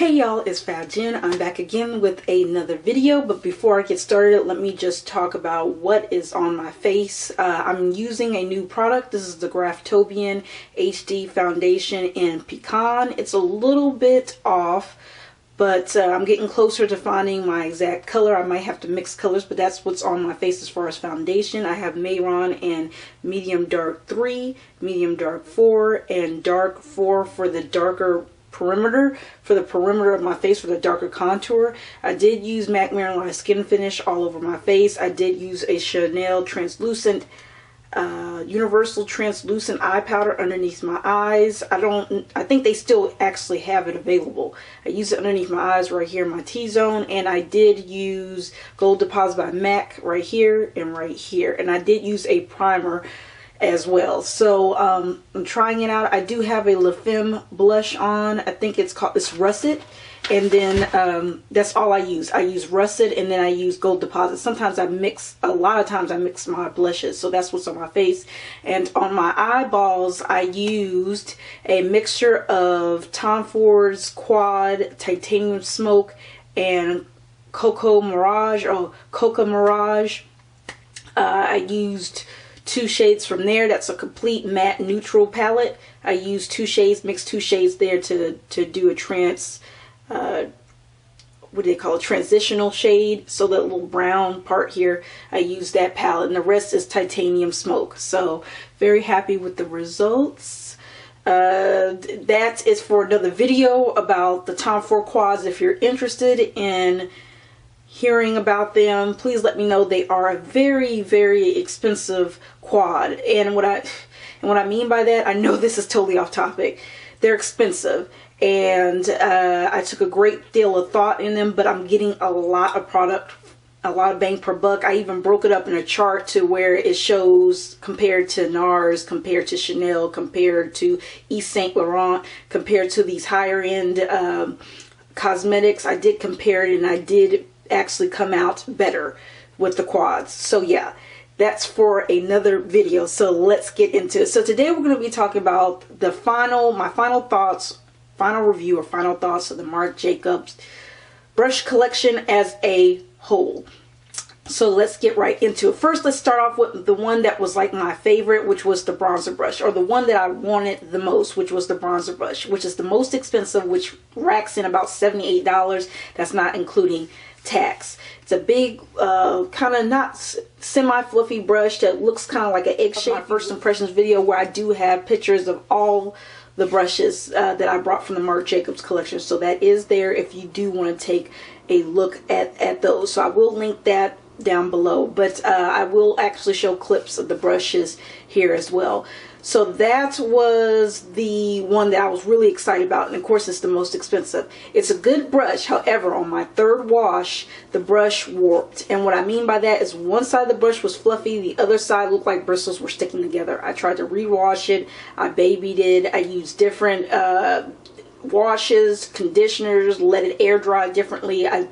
Hey y'all, it's Fabu. I'm back again with another video, but before I get started, let me just talk about what is on my face. I'm using a new product. This is the Graftobian HD foundation in Pecan. It's a little bit off, but I'm getting closer to finding my exact color. I might have to mix colors, but that's what's on my face as far as foundation. I have Mehron in medium dark 3, medium dark 4, and dark 4 for the darker perimeter, for the perimeter of my face, for the darker contour. I did use MAC Mehron skin finish all over my face. I did use a Chanel translucent universal translucent eye powder underneath my eyes. I think they still actually have it available. I use it underneath my eyes right here in my T-zone, and I did use Gold Deposit by MAC right here and right here, and I did use a primer as well. So I'm trying it out. I do have a La Femme blush on. I think it's Russet, and then that's all I use. I use Russet, and then I use Gold Deposit. Sometimes a lot of times I mix my blushes, so that's what's on my face. And on my eyeballs, I used a mixture of Tom Ford's Quad Titanium Smoke and Cocoa Mirage. I used 2 shades from there. That's a complete matte neutral palette. I used 2 shades, mixed 2 shades there to do a what do they call it, transitional shade. So that little brown part here, I used that palette, and the rest is Titanium Smoke. So very happy with the results. That is for another video about the Tom Ford Quads. If you're interested in hearing about them, please let me know. They are a very, very expensive quad, and what I mean by that, I know this is totally off topic. They're expensive, and I took a great deal of thought in them, but I'm getting a lot of product, a lot of bang per buck. I even broke it up in a chart to where it shows compared to NARS, compared to Chanel, compared to Yves Saint Laurent, compared to these higher end cosmetics. I did compare it, and I did actually come out better with the quads. So yeah, that's for another video. So let's get into it. So today we're going to be talking about my final thoughts, final review or final thoughts of the Marc Jacobs brush collection as a whole. So let's get right into it. First, let's start off with the one that was like my favorite, which was the bronzer brush, or the one that I wanted the most, which was the bronzer brush, which is the most expensive, which racks in about $78. That's not including tax. It's a big kind of not semi-fluffy brush that looks kind of like an egg-shaped. My first impressions video, where I do have pictures of all the brushes that I brought from the Marc Jacobs collection, so that is there if you do want to take a look at those. So I will link that down below, but I will actually show clips of the brushes here as well. So that was the one that I was really excited about, and of course it's the most expensive. It's a good brush, however on my third wash the brush warped, and what I mean by that is one side of the brush was fluffy, the other side looked like bristles were sticking together. I tried to rewash it, I babied it, I used different washes, conditioners, let it air dry differently. I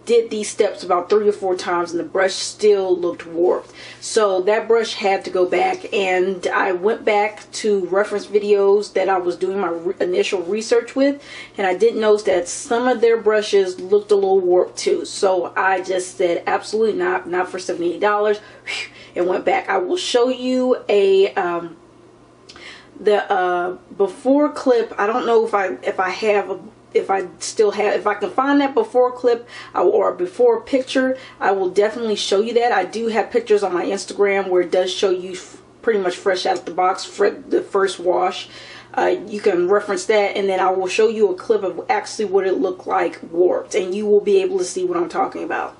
did these steps about 3 or 4 times, and the brush still looked warped. So that brush had to go back, and I went back to reference videos that I was doing my initial research with, and I did notice that some of their brushes looked a little warped too. So I just said absolutely not for $78, and went back. I will show you a the before clip. I don't know if I can find that before clip or before picture. I will definitely show you that. I do have pictures on my Instagram where it does show you pretty much fresh out of the box for the first wash. You can reference that, and then I will show you a clip of actually what it looked like warped, and you will be able to see what I'm talking about.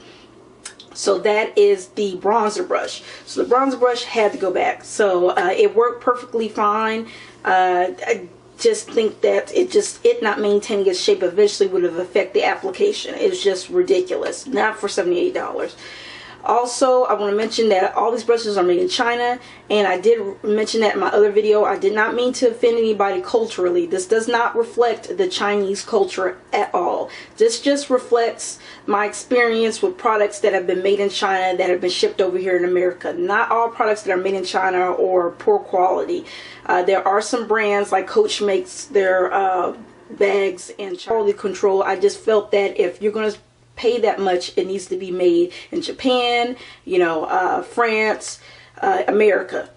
So that is the bronzer brush. So the bronzer brush had to go back. So it worked perfectly fine. I just think that it not maintaining its shape eventually would have affected the application. It's just ridiculous. Not for $78. Also, I want to mention that all these brushes are made in China, and I did mention that in my other video. I did not mean to offend anybody culturally. This does not reflect the Chinese culture at all. This just reflects my experience with products that have been made in China that have been shipped over here in America. Not all products that are made in China are poor quality. There are some brands like Coach makes their bags in quality control. I just felt that if you're going to pay that much, it needs to be made in Japan, you know, France, America,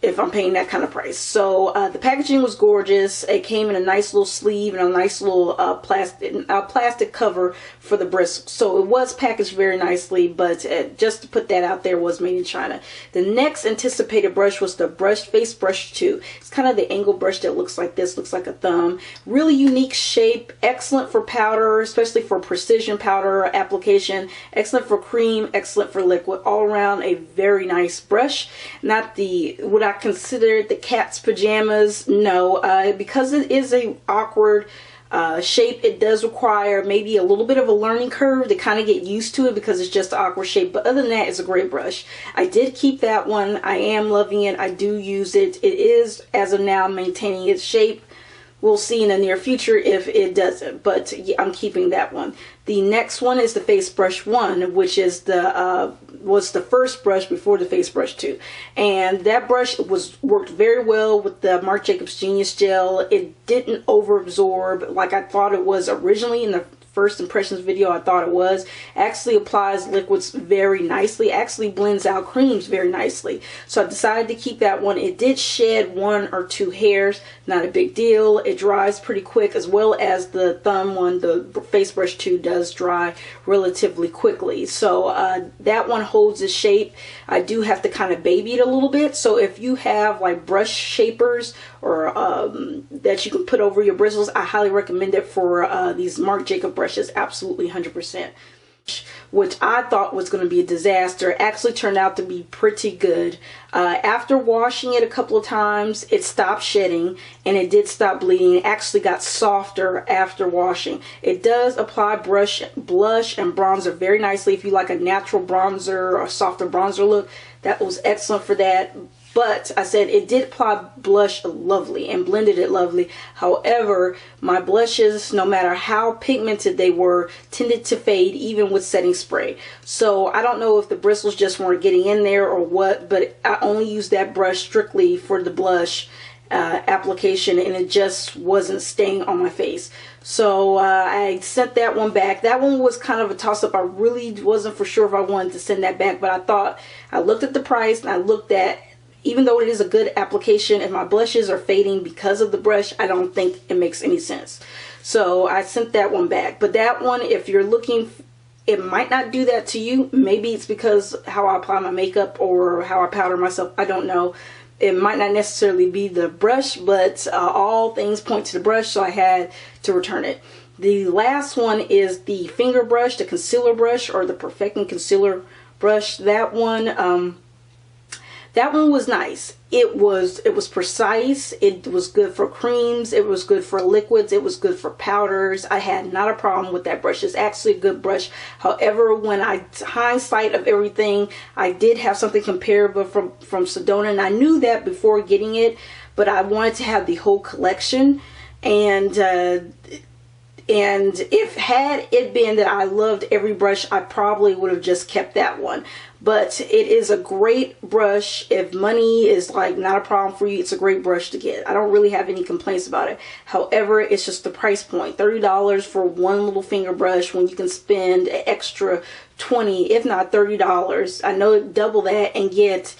if I'm paying that kind of price. So the packaging was gorgeous. It came in a nice little sleeve and a nice little plastic cover for the bristles. So it was packaged very nicely, but just to put that out there, was made in China. The next anticipated brush was the Face Brush 2. It's kind of the angle brush that looks like this, looks like a thumb. Really unique shape, excellent for powder, especially for precision powder application, excellent for cream, excellent for liquid. All around a very nice brush. Not the, what I consider the cat's pajamas, no, because it is a awkward shape. It does require maybe a little bit of a learning curve to kind of get used to it, because it's just an awkward shape. But other than that, it's a great brush. I did keep that one. I am loving it. I do use it. It is, as of now, maintaining its shape. We'll see in the near future if it doesn't, but yeah, I'm keeping that one. The next one is the Face Brush 1, which is the was the first brush before the Face Brush 2, and that brush worked very well with the Marc Jacobs Genius Gel. It didn't overabsorb like I thought it was originally in the first impressions video. I thought it was. Actually applies liquids very nicely, actually blends out creams very nicely. So I decided to keep that one. It did shed 1 or 2 hairs, not a big deal. It dries pretty quick, as well as the thumb one, the Face Brush 2, does dry relatively quickly. So that one holds its shape. I do have to kind of baby it a little bit. So if you have like brush shapers or that you can put over your bristles, I highly recommend it for these Marc Jacobs brushes. Absolutely 100%. Which I thought was going to be a disaster, actually turned out to be pretty good. After washing it a couple of times, it stopped shedding and it did stop bleeding. It actually got softer after washing. It does apply blush and bronzer very nicely. If you like a natural bronzer or a softer bronzer look, that was excellent for that. But I said it did apply blush lovely and blended it lovely. However, my blushes, no matter how pigmented they were, tended to fade even with setting spray. So I don't know if the bristles just weren't getting in there or what, but I only used that brush strictly for the blush application, and it just wasn't staying on my face. So I sent that one back. That one was kind of a toss-up. I really wasn't for sure if I wanted to send that back, but I thought, I looked at the price and I looked at, even though it is a good application, if my blushes are fading because of the brush, I don't think it makes any sense. So I sent that one back. But that one, if you're looking, it might not do that to you. Maybe it's because how I apply my makeup or how I powder myself. I don't know. It might not necessarily be the brush, but all things point to the brush, so I had to return it. The last one is the finger brush, the concealer brush, or the Perfecting Concealer brush. That one was nice. It was precise. It was good for creams. It was good for liquids. It was good for powders. I had not a problem with that brush. It's actually a good brush. However, when I hindsight of everything, I did have something comparable from Sedona, and I knew that before getting it, but I wanted to have the whole collection. And if had it been that I loved every brush, I probably would have just kept that one. But it is a great brush. If money is like not a problem for you, it's a great brush to get. I don't really have any complaints about it. However, it's just the price point. $30 for one little finger brush when you can spend an extra $20, if not $30. I know double that and get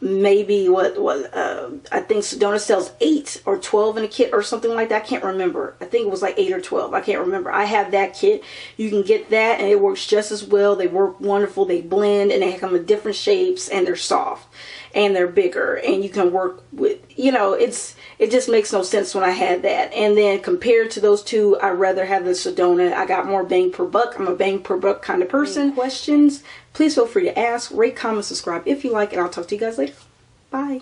maybe I think Sedona sells 8 or 12 in a kit or something like that. I can't remember. I think it was like 8 or 12. I can't remember. I have that kit. You can get that and it works just as well. They work wonderful. They blend and they come in different shapes and they're soft and they're bigger and you can work with, you know, it just makes no sense when I had that. And then compared to those two, I'd rather have the Sedona. I got more bang per buck. I'm a bang per buck kind of person. Any questions? Please feel free to ask, rate, comment, subscribe if you like, and I'll talk to you guys later. Bye.